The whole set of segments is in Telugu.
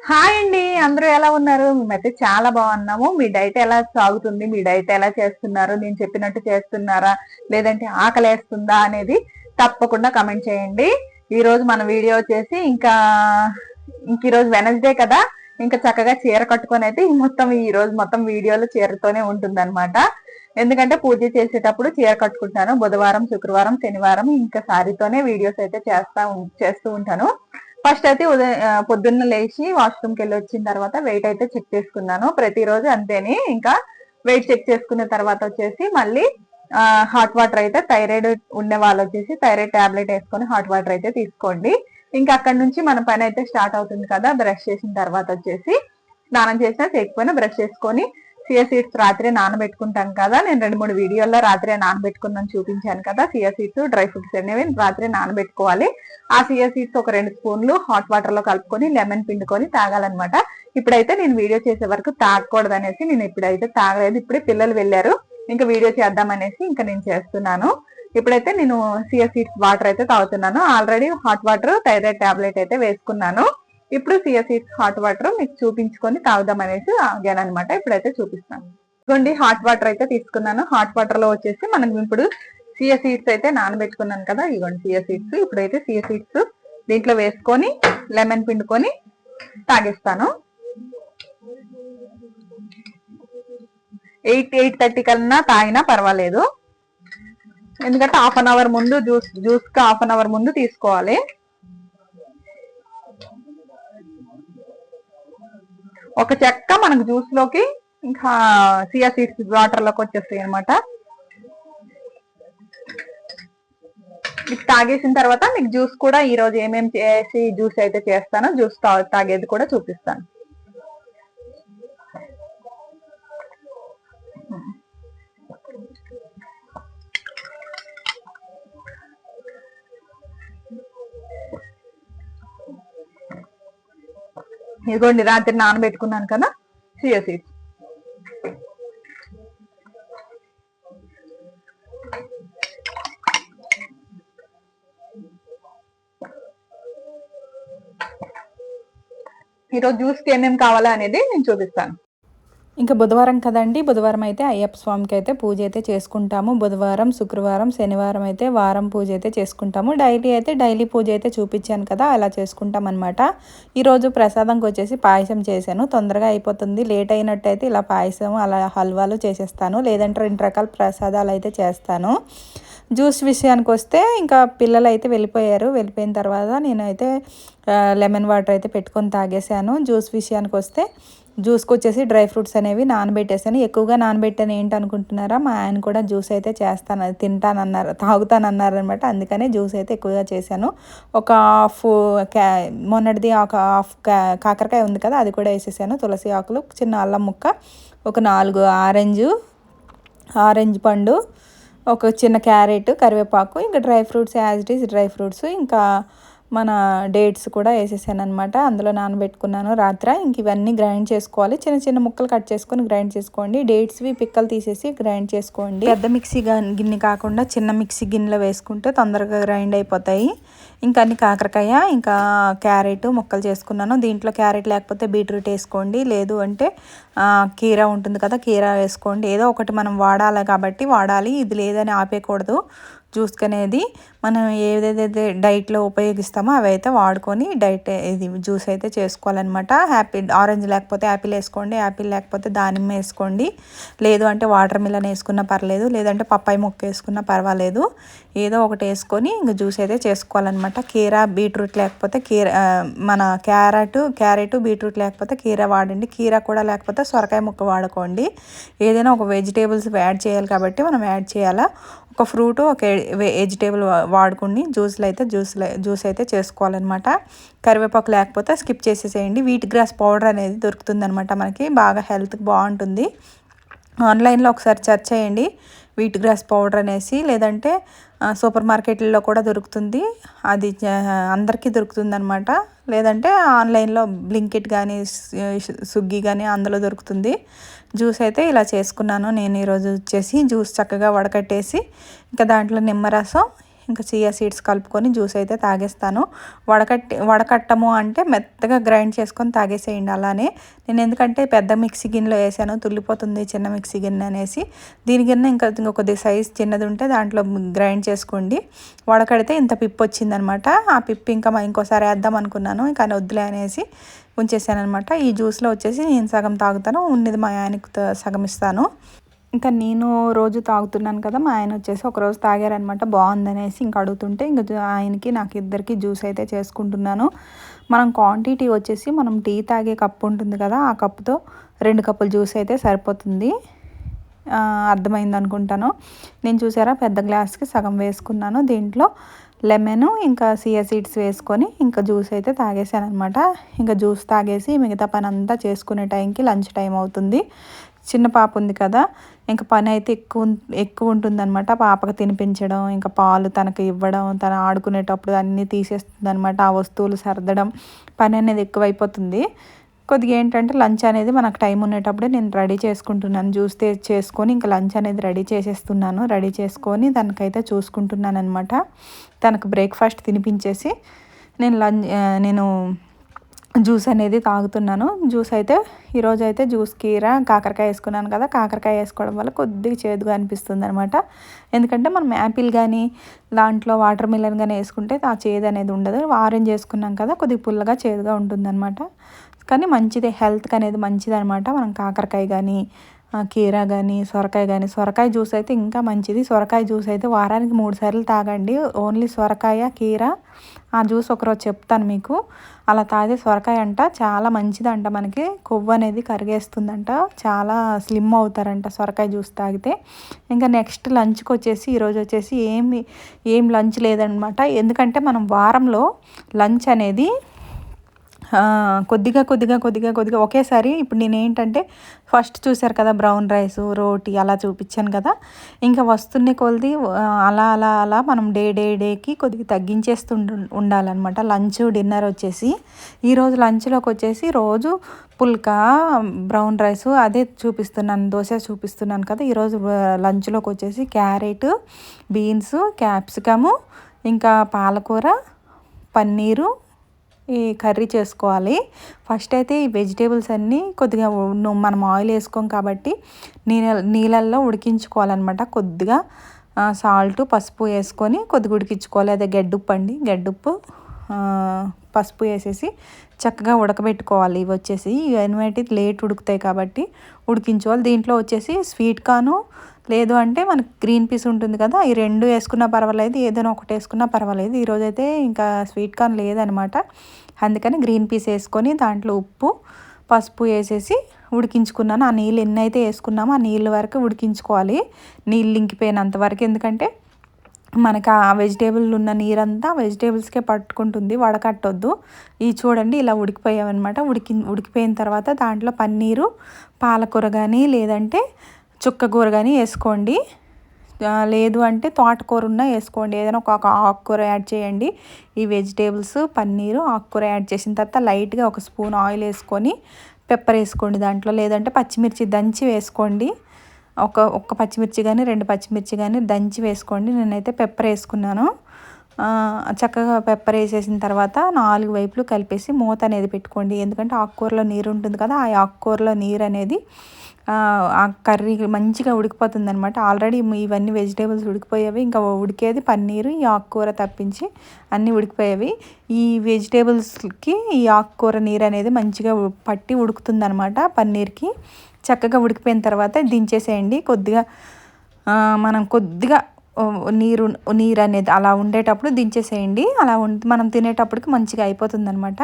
హాయ్ అండి, అందరూ ఎలా ఉన్నారు? మేమైతే చాలా బాగున్నాము. మీ డైట్ ఎలా సాగుతుంది? మీ డైట్ ఎలా చేస్తున్నారు? నేను చెప్పినట్టు చేస్తున్నారా, లేదంటే ఆకలేస్తుందా అనేది తప్పకుండా కమెంట్ చేయండి. ఈ రోజు మన వీడియో వచ్చేసి ఈ రోజు వెనస్డే కదా, ఇంకా చక్కగా చీర కట్టుకొని అయితే ఈ రోజు మొత్తం వీడియోలో చీరతోనే ఉంటుందన్నమాట. ఎందుకంటే పూజ చేసేటప్పుడు చీర కట్టుకుంటాను. బుధవారం, శుక్రవారం, శనివారం ఇంకా సారీతోనే వీడియోస్ అయితే చేస్తూ ఉంటాను. ఫస్ట్ అయితే పొద్దున్న లేచి వాష్రూమ్కి వెళ్ళి వచ్చిన తర్వాత వెయిట్ అయితే చెక్ చేసుకున్నాను. ప్రతిరోజు అంతేని. ఇంకా వెయిట్ చెక్ చేసుకున్న తర్వాత వచ్చేసి మళ్ళీ హాట్ వాటర్ అయితే, థైరాయిడ్ ఉండే వాళ్ళు వచ్చేసి థైరాయిడ్ టాబ్లెట్ వేసుకొని హాట్ వాటర్ అయితే తీసుకోండి. ఇంకా అక్కడ నుంచి మన పని అయితే స్టార్ట్ అవుతుంది కదా. బ్రష్ చేసిన తర్వాత వచ్చేసి స్నానం చేసినా చేయకపోయినా బ్రష్ చేసుకొని సియా సీడ్స్ రాత్రి నానబెట్టుకుంటాను కదా. నేను 2-3 వీడియోల్లో రాత్రి నానబెట్టుకున్నాను చూపించాను కదా. సియా సీడ్స్, డ్రై ఫ్రూట్స్ అనేవి రాత్రి నానబెట్టుకోవాలి. ఆ సియా సీడ్స్ ఒక 2 స్పూన్లు హాట్ వాటర్ లో కలుపుకొని లెమన్ పిండుకొని తాగాలన్నమాట. ఇప్పుడైతే నేను వీడియో చేసే వరకు తాగకూడదు అనేసి నేను ఇప్పుడైతే తాగలేదు. ఇప్పుడే పిల్లలు వెళ్ళారు, ఇంకా వీడియో చేద్దామనేసి ఇంకా నేను చేస్తున్నాను. ఇప్పుడైతే నేను సియా సీడ్స్ వాటర్ అయితే తాగుతున్నాను. Already hot water thyroid tablet అయితే వేసుకున్నాను. ఇప్పుడు సియా సీడ్స్ హాట్ వాటర్ మీకు చూపించుకొని తాగుదాం అనేసి ఆగాను అనమాట. ఇప్పుడైతే చూపిస్తాను. ఇదిగోండి హాట్ వాటర్ అయితే తీసుకున్నాను. హాట్ వాటర్ లో వచ్చేసి మనం ఇప్పుడు సియా సీడ్స్ అయితే నానబెట్టుకున్నాను కదా. ఇదిగోండి సియా సీడ్స్. ఇప్పుడైతే సియా సీడ్స్ దీంట్లో వేసుకొని లెమన్ పిండుకొని తాగేస్తాను. 8-8:30 కన్నా తాగినా పర్వాలేదు. ఎందుకంటే హాఫ్ అన్ అవర్ ముందు జ్యూస్ కి హాఫ్ అన్ అవర్ ముందు తీసుకోవాలి. ఒక చెక్క మనకు జ్యూస్ లోకి ఇంకా సియా సీడ్స్ వాటర్ లోకి వచ్చేస్తాయి అనమాట. మీకు తాగేసిన తర్వాత మీకు జ్యూస్ కూడా ఈ రోజు ఏమేమి చేసి జ్యూస్ అయితే చేస్తానో జ్యూస్ తాగేది కూడా చూపిస్తాను. ఇదిగోండి రాత్రి నానబెట్టుకున్నాను కదా చియా సీడ్స్. ఈరోజు జ్యూస్కి ఏమేమి కావాలా అనేది నేను చూపిస్తాను. ఇంకా బుధవారం కదండి. బుధవారం అయితే అయ్యప్ప స్వామికి అయితే పూజ అయితే చేసుకుంటాము. బుధవారం, శుక్రవారం, శనివారం అయితే వారం పూజ అయితే చేసుకుంటాము. డైలీ పూజ అయితే చూపించాను కదా, అలా చేసుకుంటాం అనమాట. ఈరోజు ప్రసాదంకి వచ్చేసి పాయసం చేశాను. తొందరగా అయిపోతుంది. లేట్ అయినట్టయితే ఇలా పాయసం అలా హల్వాలు చేసేస్తాను, లేదంటే 2 రకాల ప్రసాదాలు అయితే చేస్తాను. జ్యూస్ విషయానికి వస్తే ఇంకా పిల్లలు అయితే వెళ్ళిపోయిన తర్వాత నేనైతే లెమన్ వాటర్ అయితే పెట్టుకొని తాగేసాను. జ్యూస్ విషయానికి వస్తే జ్యూస్కి వచ్చేసి డ్రై ఫ్రూట్స్ అనేవి నానబెట్టేసాను. ఎక్కువగా నానబెట్టాను ఏంటనుకుంటున్నారా, మా ఆయన కూడా జ్యూస్ అయితే తాగుతానన్నారు అనమాట. అందుకనే జ్యూస్ అయితే ఎక్కువగా చేశాను. ఒక మొన్నటిది ఒక హాఫ్ కాకరకాయ ఉంది కదా, అది కూడా వేసేసాను. తులసి ఆకులు, చిన్న అల్లం ముక్క, ఒక 4 ఆరెంజ్ పండు, ఒక చిన్న క్యారెట్, కరివేపాకు, ఇంకా dry fruits as it is dry fruits, ఇంకా మన డేట్స్ కూడా వేసేసాను అనమాట. అందులో నానబెట్టుకున్నాను రాత్రి. ఇంక ఇవన్నీ గ్రైండ్ చేసుకోవాలి. చిన్న చిన్న ముక్కలు కట్ చేసుకొని గ్రైండ్ చేసుకోండి. డేట్స్వి పిక్కలు తీసేసి గ్రైండ్ చేసుకోండి. పెద్ద మిక్సీ గిన్నె కాకుండా చిన్న మిక్సీ గిన్నెలో వేసుకుంటే తొందరగా గ్రైండ్ అయిపోతాయి. ఇంకా అన్ని కాకరకాయ, ఇంకా క్యారెట్ ముక్కలు చేసుకున్నాను. దీంట్లో క్యారెట్ లేకపోతే బీట్రూట్ వేసుకోండి, లేదు అంటే కీరా ఉంటుంది కదా, కీరా వేసుకోండి. ఏదో ఒకటి మనం వాడాలి. ఇది లేదని ఆపేయకూడదు. జ్యూస్కి అనేది మనం ఏదైతే డైట్లో ఉపయోగిస్తామో అవి అయితే వాడుకొని ఇది జ్యూస్ అయితే చేసుకోవాలన్నమాట. ఆరెంజ్ లేకపోతే యాపిల్ వేసుకోండి, యాపిల్ లేకపోతే దానిమ్మ వేసుకోండి, లేదు అంటే వాటర్ మిలన్ వేసుకున్నా పర్లేదు, లేదంటే పప్పాయి ముక్క వేసుకున్నా పర్వాలేదు. ఏదో ఒకటి వేసుకొని ఇంకా జ్యూస్ అయితే చేసుకోవాలన్నమాట. కీరా, బీట్రూట్ లేకపోతే మన క్యారెట్ బీట్రూట్ లేకపోతే కీరా వాడండి. కీరా కూడా లేకపోతే సొరకాయ ముక్క వాడుకోండి. ఏదైనా ఒక వెజిటేబుల్స్ యాడ్ చేయాలి కాబట్టి మనం యాడ్ చేయాలా. ఒక ఫ్రూట్, ఒక వెజిటేబుల్ వాడుకుని జ్యూస్ అయితే చేసుకోవాలన్నమాట. కరివేపాకు లేకపోతే స్కిప్ చేసేసేయండి. వీట్ గ్రాస్ పౌడర్ అనేది దొరుకుతుందనమాట మనకి, బాగా హెల్త్కి బాగుంటుంది. ఆన్లైన్లో ఒకసారి సెర్చ్ చేయండి వీట్ గ్రాస్ పౌడర్ అనేసి, లేదంటే సూపర్ మార్కెట్లలో కూడా దొరుకుతుంది. అది అందరికీ దొరుకుతుంది అనమాట. లేదంటే ఆన్లైన్లో బ్లింకిట్ కానీ స్విగ్గీ కానీ అందులో దొరుకుతుంది. జ్యూస్ అయితే ఇలా చేసుకున్నాను నేను ఈరోజు. వచ్చేసి జ్యూస్ చక్కగా వడకట్టేసి ఇంకా దాంట్లో నిమ్మరసం, ఇంకా చియా సీడ్స్ కలుపుకొని జ్యూస్ అయితే తాగేస్తాను. వడకట్టము అంటే మెత్తగా గ్రైండ్ చేసుకొని తాగేసేయండి అలానే. నేను ఎందుకంటే పెద్ద మిక్సీ గిన్నెలో వేసాను, తుల్లిపోతుంది చిన్న మిక్సీ గిన్నె అనేసి. దీనికన్నా ఇంకా కొద్దిగా సైజ్ చిన్నది ఉంటే దాంట్లో గ్రైండ్ చేసుకోండి. వడకడితే ఇంత పిప్పు వచ్చిందనమాట. ఆ పిప్పు ఇంకా ఇంకోసారి వేద్దాం అనుకున్నాను, కానీ వద్దులే అనేసి ఉంచేసాను అనమాట. ఈ జ్యూస్లో వచ్చేసి నేను సగం తాగుతాను, ఉన్నది మా ఆయనకు సగం ఇస్తాను. ఇంకా నేను రోజు తాగుతున్నాను కదా, మా ఆయన వచ్చేసి ఒకరోజు తాగారనమాట, బాగుందనేసి ఇంకా అడుగుతుంటే ఇంకా ఆయనకి నాకు ఇద్దరికి జ్యూస్ అయితే చేసుకుంటున్నాను. మనం క్వాంటిటీ వచ్చేసి మనం టీ తాగే కప్పు ఉంటుంది కదా, ఆ కప్పుతో 2 కప్పులు జ్యూస్ అయితే సరిపోతుంది. అర్థమైంది అనుకుంటాను. నేను చూసారా పెద్ద గ్లాస్కి సగం వేసుకున్నాను. దీంట్లో లెమన్ ఇంకా చియా సీడ్స్ వేసుకొని ఇంకా జ్యూస్ అయితే తాగేసాను అనమాట. ఇంకా జ్యూస్ తాగేసి మిగతా పని అంతా చేసుకునే టైంకి లంచ్ టైం అవుతుంది. చిన్న పాప ఉంది కదా, ఇంకా పని అయితే ఎక్కువ ఉంటుందన్నమాట. పాపకు తినిపించడం, ఇంకా పాలు తనకు ఇవ్వడం, తను ఆడుకునేటప్పుడు అన్నీ తీసేస్తుంది అనమాట. ఆ వస్తువులు సర్దడం, పని అనేది ఎక్కువైపోతుంది. కొద్దిగా ఏంటంటే లంచ్ అనేది మనకు టైం ఉండేటప్పుడే నేను రెడీ చేసుకుంటున్నాను. జ్యూస్ చేసుకొని ఇంకా లంచ్ అనేది రెడీ చేసేస్తున్నాను. రెడీ చేసుకొని తనకైతే చూసుకుంటున్నాను అనమాట. తనకు బ్రేక్ఫాస్ట్ తినిపించేసి నేను జ్యూస్ అనేది తాగుతున్నాను. జ్యూస్ అయితే ఈరోజు అయితే జ్యూస్ కీర కాకరకాయ వేసుకున్నాను కదా, కాకరకాయ వేసుకోవడం వల్ల కొద్దిగా చేదుగా అనిపిస్తుంది అనమాట. ఎందుకంటే మనం యాపిల్ కానీ దాంట్లో వాటర్ మిలన్ కానీ వేసుకుంటే ఆ చేదు అనేది ఉండదు. ఆరెంజ్ వేసుకున్నాం కదా, కొద్దిగా పుల్లగా చేదుగా ఉంటుందన్నమాట. కానీ మంచిదే, హెల్త్కి అనేది మంచిది అనమాట. మనం కాకరకాయ కానీ కీర కానీ సొరకాయ జ్యూస్ అయితే ఇంకా మంచిది. సొరకాయ జ్యూస్ అయితే వారానికి 3 సార్లు తాగండి. ఓన్లీ సొరకాయ కీర ఆ జ్యూస్ ఒకరోజు చెప్తాను మీకు. అలా తాగే సొరకాయ అంట చాలా మంచిదంట, మనకి కొవ్వు అనేది కరిగేస్తుందంట, చాలా స్లిమ్ అవుతారంట సొరకాయ జ్యూస్ తాగితే. ఇంకా నెక్స్ట్ లంచ్కి వచ్చేసి ఈరోజు వచ్చేసి ఏం లంచ్ లేదనమాట. ఎందుకంటే మనం వారంలో లంచ్ అనేది కొద్దిగా ఒకేసారి. ఇప్పుడు నేను ఏంటంటే ఫస్ట్ చూశారు కదా బ్రౌన్ రైస్ రోటీ అలా చూపించాను కదా, ఇంకా వస్తున్న కొలది అలా మనం డేకి కొద్దిగా తగ్గించేస్తూ ఉండాలన్నమాట. లంచ్ డిన్నర్ వచ్చేసి ఈరోజు లంచ్లోకి వచ్చేసి రోజు పుల్కా బ్రౌన్ రైస్ అదే చూపిస్తున్నాను, దోశ చూపిస్తున్నాను కదా. ఈరోజు లంచ్లోకి వచ్చేసి క్యారెట్, బీన్స్, క్యాప్సికము, ఇంకా పాలకూర, పన్నీరు ఈ కర్రీ చేసుకోవాలి. ఫస్ట్ అయితే ఈ వెజిటేబుల్స్ అన్నీ కొద్దిగా మనం ఆయిల్ వేసుకోం కాబట్టి నీళ్ళల్లో ఉడికించుకోవాలన్నమాట. కొద్దిగా సాల్ట్ పసుపు వేసుకొని కొద్దిగా ఉడికించుకోవాలి. అదే గడ్డుప్పు పసుపు వేసేసి చక్కగా ఉడకబెట్టుకోవాలి. ఇవి వచ్చేసి ఇవన్నీ లేట్ ఉడుకుతాయి కాబట్టి ఉడికించుకోవాలి. దీంట్లో వచ్చేసి స్వీట్ కార్న్ లేదు అంటే మనకి గ్రీన్ పీస్ ఉంటుంది కదా, ఈ 2 వేసుకున్నా పర్వాలేదు, ఏదైనా ఒకటి వేసుకున్నా పర్వాలేదు. ఈరోజైతే ఇంకా స్వీట్ కార్న్ లేదనమాట, అందుకని గ్రీన్ పీస్ వేసుకొని దాంట్లో ఉప్పు పసుపు వేసేసి ఉడికించుకున్నాను. ఆ నీళ్ళు ఎన్నైతే వేసుకున్నామో ఆ నీళ్ళ వరకు ఉడికించుకోవాలి, నీళ్ళు ఇంకిపోయినంత వరకు. ఎందుకంటే మనకు ఆ వెజిటేబుల్ ఉన్న నీరంతా వెజిటేబుల్స్కే పట్టుకుంటుంది, వడకట్టొద్దు. ఇవి చూడండి ఇలా ఉడికిపోయామన్నమాట. ఉడికిపోయిన తర్వాత దాంట్లో పన్నీరు, పాలకూర కానీ లేదంటే చుక్కకూర కానీ వేసుకోండి. లేదు అంటే తోటకూర ఉన్నా వేసుకోండి, ఏదైనా ఒక ఆకుకూర యాడ్ చేయండి. ఈ వెజిటేబుల్స్ పన్నీరు ఆకుకూర యాడ్ చేసిన తర్వాత లైట్గా 1 స్పూన్ ఆయిల్ వేసుకొని పెప్పర్ వేసుకోండి దాంట్లో, లేదంటే పచ్చిమిర్చి దంచి వేసుకోండి. ఒక్క పచ్చిమిర్చి కానీ 2 పచ్చిమిర్చి కానీ దంచి వేసుకోండి. నేనైతే పెప్పర్ వేసుకున్నాను. చక్కగా పెప్పర్ వేసేసిన తర్వాత 4 వైపులు కలిపేసి మూత అనేది పెట్టుకోండి. ఎందుకంటే ఆకుకూరలో నీరు ఉంటుంది కదా, ఆ ఆకుకూరలో నీరు అనేది ఆ కర్రీ మంచిగా ఉడికిపోతుంది అనమాట. ఆల్రెడీ ఇవన్నీ వెజిటేబుల్స్ ఉడికిపోయేవి, ఇంకా ఉడికేది పన్నీరు, ఈ ఆకుకూర తప్పించి అన్నీ ఉడికిపోయేవి. ఈ వెజిటేబుల్స్కి ఈ ఆకుకూర నీరు అనేది మంచిగా పట్టి ఉడుకుతుంది అనమాట పన్నీర్కి. చక్కగా ఉడికిపోయిన తర్వాత దించేసేయండి. మనం కొద్దిగా నీరు అనేది అలా ఉండేటప్పుడు దించేసేయండి. అలా మనం తినేటప్పటికి మంచిగా అయిపోతుంది అనమాట.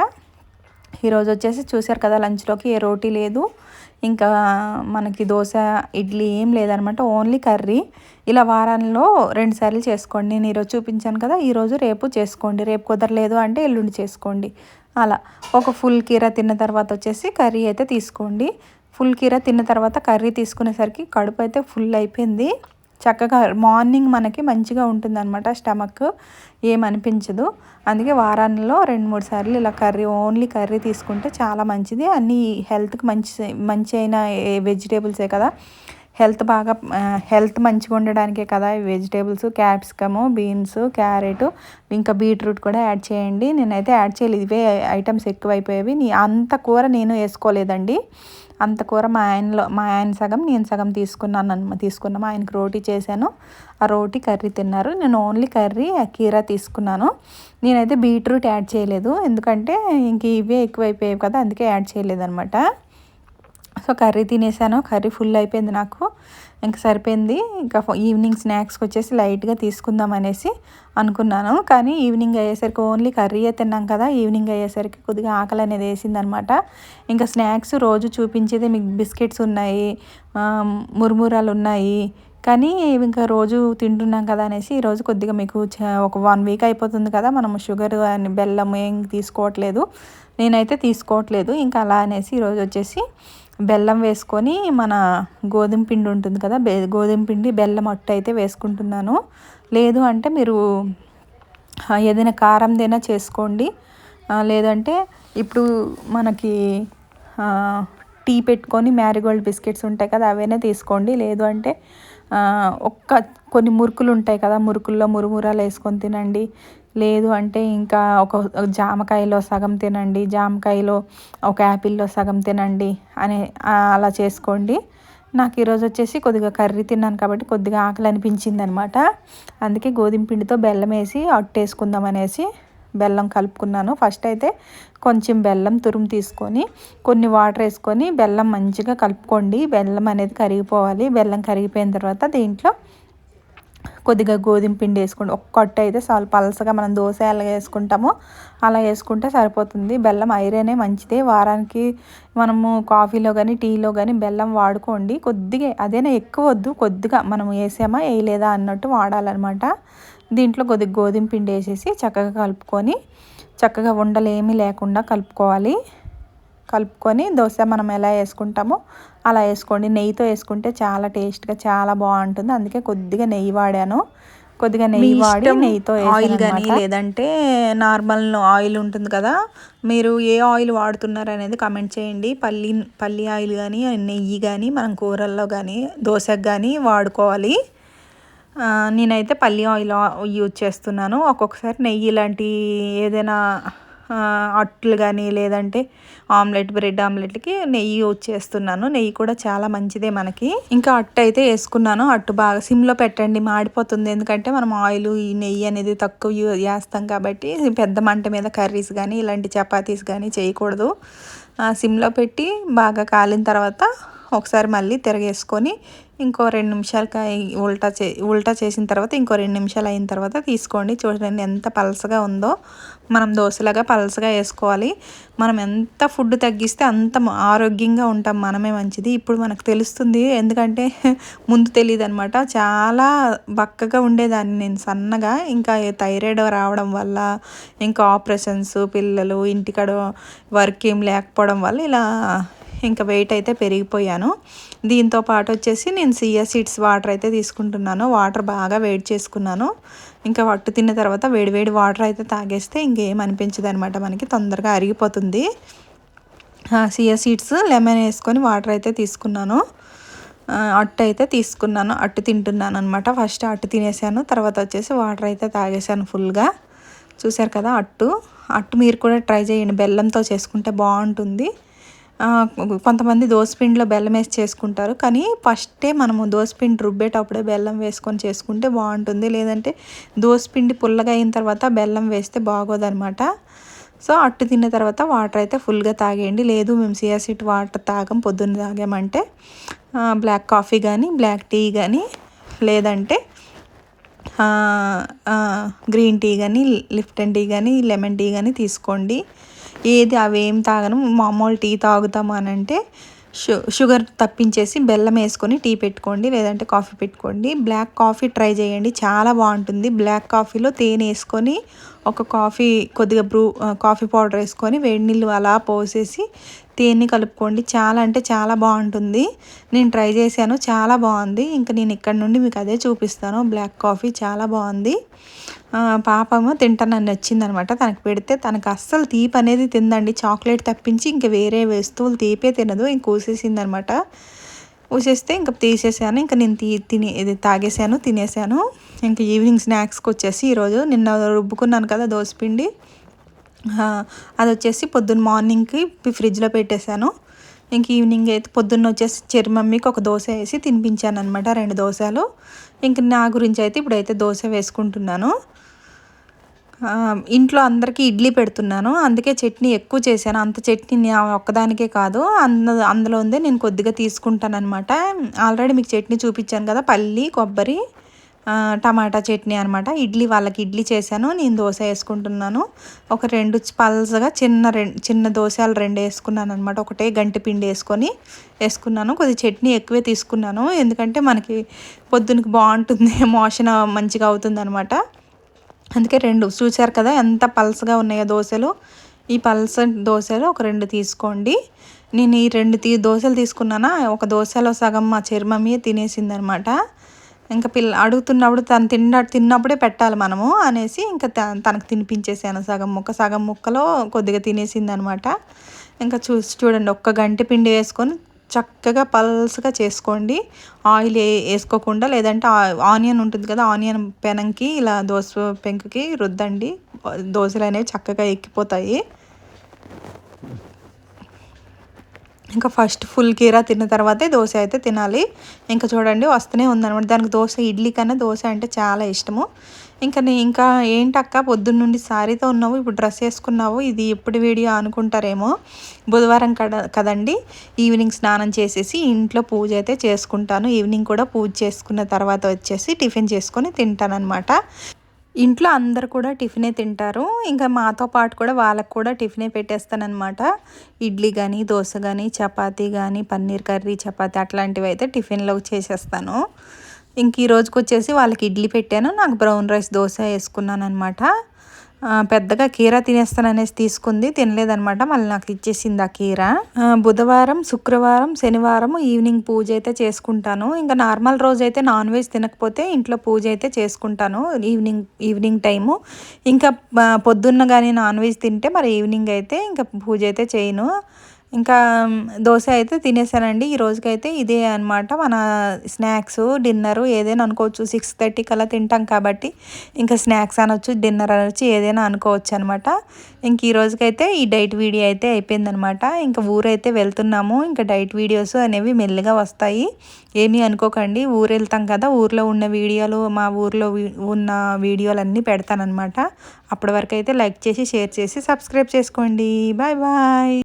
ఈరోజు వచ్చేసి చూసారు కదా లంచ్లోకి ఏ రోటీ లేదు, ఇంకా మనకి దోశ ఇడ్లీ ఏం లేదనమాట, ఓన్లీ కర్రీ. ఇలా వారాల్లో 2 సార్లు చేసుకోండి. నేను ఈరోజు చూపించాను కదా, ఈరోజు రేపు చేసుకోండి. రేపు కుదరలేదు అంటే ఎల్లుండి చేసుకోండి. అలా ఒక ఫుల్ కీర తిన్న తర్వాత వచ్చేసి కర్రీ అయితే తీసుకోండి. ఫుల్ కీర తిన్న తర్వాత కర్రీ తీసుకునేసరికి కడుపు అయితే ఫుల్ అయిపోయింది. చక్కగా మార్నింగ్ మనకి మంచిగా ఉంటుందన్నమాట, స్టమక్ ఏమనిపించదు. అందుకే వారాల్లో 2-3 సార్లు ఇలా ఓన్లీ కర్రీ తీసుకుంటే చాలా మంచిది. అన్నీ హెల్త్కి మంచి అయిన వెజిటేబుల్సే కదా, హెల్త్ మంచిగా ఉండడానికే కదా ఈ వెజిటేబుల్స్, క్యాప్సికము, బీన్స్, క్యారెట్, ఇంకా బీట్రూట్ కూడా యాడ్ చేయండి. నేనైతే యాడ్ చేయలేదు, ఇవే ఐటమ్స్ ఎక్కువైపోయేవి. అంత కూర నేను వేసుకోలేదండి. అంత కూర మా ఆయన సగం నేను సగం తీసుకున్నాము. ఆయనకి రోటీ చేశాను, ఆ రోటీ కర్రీ తిన్నారు. నేను ఓన్లీ కర్రీ కీరా తీసుకున్నాను. నేనైతే బీట్రూట్ యాడ్ చేయలేదు, ఎందుకంటే ఇంక ఇవే ఎక్కువైపోయాయి కదా, అందుకే యాడ్ చేయలేదు అనమాట. సో కర్రీ తినేసాను, కర్రీ ఫుల్ అయిపోయింది నాకు, ఇంకా సరిపోయింది. ఇంకా ఈవినింగ్ స్నాక్స్కి వచ్చేసి లైట్గా తీసుకుందాం అనేసి అనుకున్నాను. కానీ ఈవినింగ్ అయ్యేసరికి ఓన్లీ కర్రీయే తిన్నాం కదా, ఈవినింగ్ అయ్యేసరికి కొద్దిగా ఆకలి అనేది వేసిందనమాట. ఇంకా స్నాక్స్ రోజు చూపించేది మీకు బిస్కెట్స్ ఉన్నాయి, మురుమురాలు ఉన్నాయి, కానీ ఇంకా రోజు తింటున్నాం కదా అనేసి ఈరోజు కొద్దిగా మీకు ఒక 1 వీక్ అయిపోతుంది కదా, మనం షుగర్ అని బెల్లం ఏం తీసుకోవట్లేదు, నేనైతే తీసుకోవట్లేదు. ఇంకా అలా అనేసి ఈరోజు వచ్చేసి బెల్లం వేసుకొని మన గోధుమ పిండి ఉంటుంది కదా, గోధుమ పిండి బెల్లం అట్టు అయితే వేసుకుంటున్నాను. లేదు అంటే మీరు ఏదైనా కారందైనా చేసుకోండి, లేదంటే ఇప్పుడు మనకి టీ పెట్టుకొని మ్యారీగోల్డ్ బిస్కెట్స్ ఉంటాయి కదా, అవైనా తీసుకోండి. లేదు అంటే కొన్ని మురుకులు ఉంటాయి కదా, మురుకుల్లో మురుమురాలు వేసుకొని తినండి. లేదు అంటే ఇంకా ఒక జామకాయలో సగం తినండి, జామకాయలో ఒక యాపిల్లో సగం తినండి అని అలా చేసుకోండి. నాకు ఈరోజు వచ్చేసి కొద్దిగా కర్రీ తిన్నాను కాబట్టి కొద్దిగా ఆకలి అనిపించింది అనమాట. అందుకే గోధుమ పిండితో బెల్లం వేసి అట్టేసుకుందాం అనేసి బెల్లం కలుపుకున్నాను. ఫస్ట్ అయితే కొంచెం బెల్లం తురుము తీసుకొని కొన్ని వాటర్ వేసుకొని బెల్లం మంచిగా కలుపుకోండి. బెల్లం అనేది కరిగిపోవాలి. బెల్లం కరిగిపోయిన తర్వాత దీంట్లో కొద్దిగా గోధుమ పిండి వేసుకోండి. ఒక్క అట్టు అయితే చాలా పలసగా మనం దోశ ఎలా వేసుకుంటామో అలా వేసుకుంటే సరిపోతుంది. బెల్లం ఐరనే మంచిదే. వారానికి మనము కాఫీలో కానీ టీలో కానీ బెల్లం వాడుకోండి. కొద్దిగా అదేనా ఎక్కువ వద్దు, కొద్దిగా మనం వేసామా వేయలేదా అన్నట్టు వాడాలన్నమాట. దీంట్లో కొద్దిగా గోధుమ పిండి వేసేసి చక్కగా కలుపుకొని చక్కగా ఉండలేమీ లేకుండా కలుపుకొని దోశ మనం ఎలా వేసుకుంటామో అలా వేసుకోండి. నెయ్యితో వేసుకుంటే చాలా టేస్ట్గా చాలా బాగుంటుంది. అందుకే కొద్దిగా నెయ్యి వాడాను. కొద్దిగా నెయ్యి వాడి నెయ్యితో ఆయిల్ కానీ లేదంటే నార్మల్ ఆయిల్ ఉంటుంది కదా, మీరు ఏ ఆయిల్ వాడుతున్నారు అనేది కామెంట్ చేయండి. పల్లి ఆయిల్ కానీ నెయ్యి కానీ మనం కూరల్లో కానీ దోశకు కానీ వాడుకోవాలి. నేనైతే పల్లి ఆయిల్ యూజ్ చేస్తున్నాను. ఒక్కొక్కసారి నెయ్యి ఇలాంటి ఏదైనా అట్లు కానీ లేదంటే బ్రెడ్ ఆమ్లెట్కి నెయ్యి యూజ్ చేస్తున్నాను. నెయ్యి కూడా చాలా మంచిదే మనకి. ఇంకా అట్టు అయితే వేసుకున్నాను. అట్టు బాగా సిమ్లో పెట్టండి, మాడిపోతుంది. ఎందుకంటే మనం ఆయిల్ ఈ నెయ్యి అనేది తక్కువ వేస్తాం కాబట్టి పెద్ద మంట మీద కర్రీస్ కానీ ఇలాంటి చపాతీస్ కానీ చేయకూడదు. సిమ్లో పెట్టి బాగా కాలిన తర్వాత ఒకసారి మళ్ళీ తిరగేసుకొని ఇంకో 2 నిమిషాలకి ఉల్టా చేసిన తర్వాత ఇంకో 2 నిమిషాలు అయిన తర్వాత తీసుకోండి. చూడండి ఎంత పలసగా ఉందో. మనం దోశలాగా పలసగా వేసుకోవాలి. మనం ఎంత ఫుడ్ తగ్గిస్తే అంత ఆరోగ్యంగా ఉంటాం, మనమే మంచిది. ఇప్పుడు మనకు తెలుస్తుంది, ఎందుకంటే ముందు తెలియదు అనమాట. చాలా బక్కగా ఉండేదాన్ని నేను, సన్నగా. ఇంకా థైరాయిడ్ రావడం వల్ల, ఇంకా ఆపరేషన్స్, పిల్లలు, ఇంటికాడ వర్క్ ఏం లేకపోవడం వల్ల ఇలా ఇంకా వెయిట్ అయితే పెరిగిపోయాను. దీంతో పాటు వచ్చేసి నేను చియా సీడ్స్ వాటర్ అయితే తీసుకుంటున్నాను. వాటర్ బాగా వేడి చేసుకున్నాను. ఇంకా అట్టు తిన్న తర్వాత వేడివేడి వాటర్ అయితే తాగేస్తే ఇంకేం అనిపించదు అనమాట, మనకి తొందరగా అరిగిపోతుంది. చియా సీడ్స్ లెమన్ వేసుకొని వాటర్ అయితే తీసుకున్నాను. అట్టు అయితే తీసుకున్నాను, అట్టు తింటున్నాను అనమాట. ఫస్ట్ అట్టు తినేసాను, తర్వాత వచ్చేసి వాటర్ అయితే తాగేసాను ఫుల్గా. చూసారు కదా అట్టు మీరు కూడా ట్రై చేయండి. బెల్లంతో చేసుకుంటే బాగుంటుంది. కొంతమంది దోసపిండిలో బెల్లం వేసి చేసుకుంటారు, కానీ ఫస్టే మనము దోసపిండి రుబ్బేటప్పుడే బెల్లం వేసుకొని చేసుకుంటే బాగుంటుంది. లేదంటే దోసపిండి పుల్లగా అయిన తర్వాత బెల్లం వేస్తే బాగోదన్నమాట. సో అట్టు తిన్న తర్వాత వాటర్ అయితే ఫుల్గా తాగేయండి. లేదు మేము చియా సీడ్ వాటర్ పొద్దున్న తాగామంటే బ్లాక్ కాఫీ కానీ బ్లాక్ టీ కానీ లేదంటే గ్రీన్ టీ కానీ లిప్టన్ టీ కానీ లెమన్ టీ కానీ తీసుకోండి. ఏది అవేం తాగను, మామూలు టీ తాగుతాము అని అంటే షుగర్ తప్పించేసి బెల్లం వేసుకొని టీ పెట్టుకోండి, లేదంటే కాఫీ పెట్టుకోండి. బ్లాక్ కాఫీ ట్రై చేయండి, చాలా బాగుంటుంది. బ్లాక్ కాఫీలో తేనె వేసుకొని ఒక కొద్దిగా కాఫీ పౌడర్ వేసుకొని వేడి నీళ్ళు అలా పోసేసి తేనె కలుపుకోండి. చాలా అంటే చాలా బాగుంటుంది. నేను ట్రై చేశాను, చాలా బాగుంది. ఇంకా నేను ఇక్కడ నుండి మీకు అదే చూపిస్తాను. బ్లాక్ కాఫీ చాలా బాగుంది. పాపేమో తింటానని నచ్చిందనమాట. తనకు పెడితే తనకు అస్సలు తీపి అనేది తిందండి, చాక్లెట్ తప్పించి ఇంకా వేరే వస్తువులు తీపే తినదు. ఇంక కూసేసిందనమాట. ఊసేస్తే ఇంకా తీసేసాను. ఇంకా నేను ఇది తాగేసాను, తినేసాను. ఇంకా ఈవినింగ్ స్నాక్స్కి వచ్చేసి ఈరోజు నిన్న రుబ్బుకున్నాను కదా దోసపిండి, అది వచ్చేసి పొద్దున్న మార్నింగ్కి ఫ్రిడ్జ్లో పెట్టేశాను. ఇంక ఈవినింగ్ అయితే పొద్దున్న వచ్చేసి మమ్మీకి ఒక దోశ వేసి తినిపించాను అనమాట, 2 దోశలు. ఇంక నా గురించి అయితే ఇప్పుడైతే దోశ వేసుకుంటున్నాను. ఇంట్లో అందరికీ ఇడ్లీ పెడుతున్నాను, అందుకే చట్నీ ఎక్కువ చేశాను. అంత చట్నీ ఒక్కదానికే కాదు, అందులో ఉందే నేను కొద్దిగా తీసుకుంటాను అనమాట. ఆల్రెడీ మీకు చట్నీ చూపించాను కదా, పల్లి కొబ్బరి టమాటా చట్నీ అనమాట. వాళ్ళకి ఇడ్లీ చేశాను, నేను దోశ వేసుకుంటున్నాను. ఒక 2 పల్సగా చిన్న దోశలు 2 వేసుకున్నాను అనమాట. ఒకటే గంటి పిండి వేసుకున్నాను. కొద్దిగా చట్నీ ఎక్కువే తీసుకున్నాను, ఎందుకంటే మనకి పొద్దునకి బాగుంటుంది, మోషన్ మంచిగా అవుతుంది అనమాట. అందుకే 2 చూసారు కదా ఎంత పల్సగా ఉన్నాయో దోశలు. ఈ పల్స దోశలు ఒక 2 తీసుకోండి. నేను ఈ 2 దోశలు తీసుకున్నానా, ఒక దోశలో సగం మా మమ్మీ తినేసింది అనమాట. ఇంకా అడుగుతున్నప్పుడు తను తిన్నప్పుడే పెట్టాలి మనము అనేసి ఇంకా తనకు తినిపించేసాను. సగం ముక్కలో కొద్దిగా తినేసింది అనమాట. ఇంకా చూడండి, ఒక్క గంటి పిండి వేసుకొని చక్కగా పల్స్గా చేసుకోండి, ఆయిల్ వేసుకోకుండా. లేదంటే ఆనియన్ ఉంటుంది కదా, ఆనియన్ పెనంకి ఇలా దోశ పెంకుకి రుద్దండి, దోశలు అనేవి చక్కగా ఎక్కిపోతాయి. ఇంకా ఫస్ట్ ఫుల్ కీరా తిన్న తర్వాతే దోశ అయితే తినాలి. ఇంకా చూడండి వస్తూనే ఉందనమాట. దానికి ఇడ్లీ కన్నా దోశ అంటే చాలా ఇష్టము. ఇంకా ఏంటక్క పొద్దున్న నుండి శారీతో ఉన్నావు, ఇప్పుడు డ్రెస్ వేసుకున్నావు, ఇది ఎప్పుడు వీడియో అనుకుంటారేమో. బుధవారం కదండి, ఈవినింగ్ స్నానం చేసేసి ఇంట్లో పూజ అయితే చేసుకుంటాను. ఈవినింగ్ కూడా పూజ చేసుకున్న తర్వాత వచ్చేసి టిఫిన్ చేసుకొని తింటానమాట. ఇంట్లో అందరు కూడా టిఫినే తింటారు. ఇంకా మాతో పాటు కూడా వాళ్ళకు కూడా టిఫినే పెట్టేస్తానమాట. ఇడ్లీ కానీ, దోశ కానీ, చపాతీ కానీ, పన్నీర్ కర్రీ, చపాతీ అట్లాంటివి అయితే టిఫిన్లో చేసేస్తాను. ఇంక ఈ రోజుకి వచ్చేసి వాళ్ళకి ఇడ్లీ పెట్టాను, నాకు బ్రౌన్ రైస్ దోశ వేసుకున్నాను అనమాట. పెద్దగా కీరా తినేస్తాననేసి తీసుకుంది, తినలేదనమాట, మళ్ళీ నాకు ఇచ్చేసింది ఆ కీరా. బుధవారం, శుక్రవారం, శనివారం ఈవినింగ్ పూజ అయితే చేసుకుంటాను. ఇంకా నార్మల్ రోజు అయితే నాన్ వెజ్ తినకపోతే ఇంట్లో పూజ అయితే చేసుకుంటాను ఈవినింగ్ టైము. ఇంకా పొద్దున్న కానీ నాన్ వెజ్ తింటే మరి ఈవినింగ్ అయితే ఇంకా పూజ అయితే చేయను. ఇంకా దోశ అయితే తినేసానండి. ఈ రోజుకైతే ఇదే అనమాట మన స్నాక్స్, డిన్నరు ఏదైనా అనుకోవచ్చు. 6:30 అలా తింటాం కాబట్టి ఇంకా స్నాక్స్ అనొచ్చు, డిన్నర్ అనొచ్చు, ఏదైనా అనుకోవచ్చు అనమాట. ఇంక ఈ రోజుకైతే ఈ డైట్ వీడియో అయితే అయిపోయిందనమాట. ఇంకా ఊరైతే వెళ్తున్నాము. ఇంకా డైట్ వీడియోస్ అనేవి మెల్లిగా వస్తాయి, ఏమీ అనుకోకండి. ఊరు వెళ్తాం కదా, ఊర్లో ఉన్న వీడియోలు, మా ఊర్లో ఉన్న వీడియోలు అన్నీ పెడతానమాట. అప్పటి వరకు అయితే లైక్ చేసి, షేర్ చేసి, సబ్స్క్రైబ్ చేసుకోండి. Bye bye.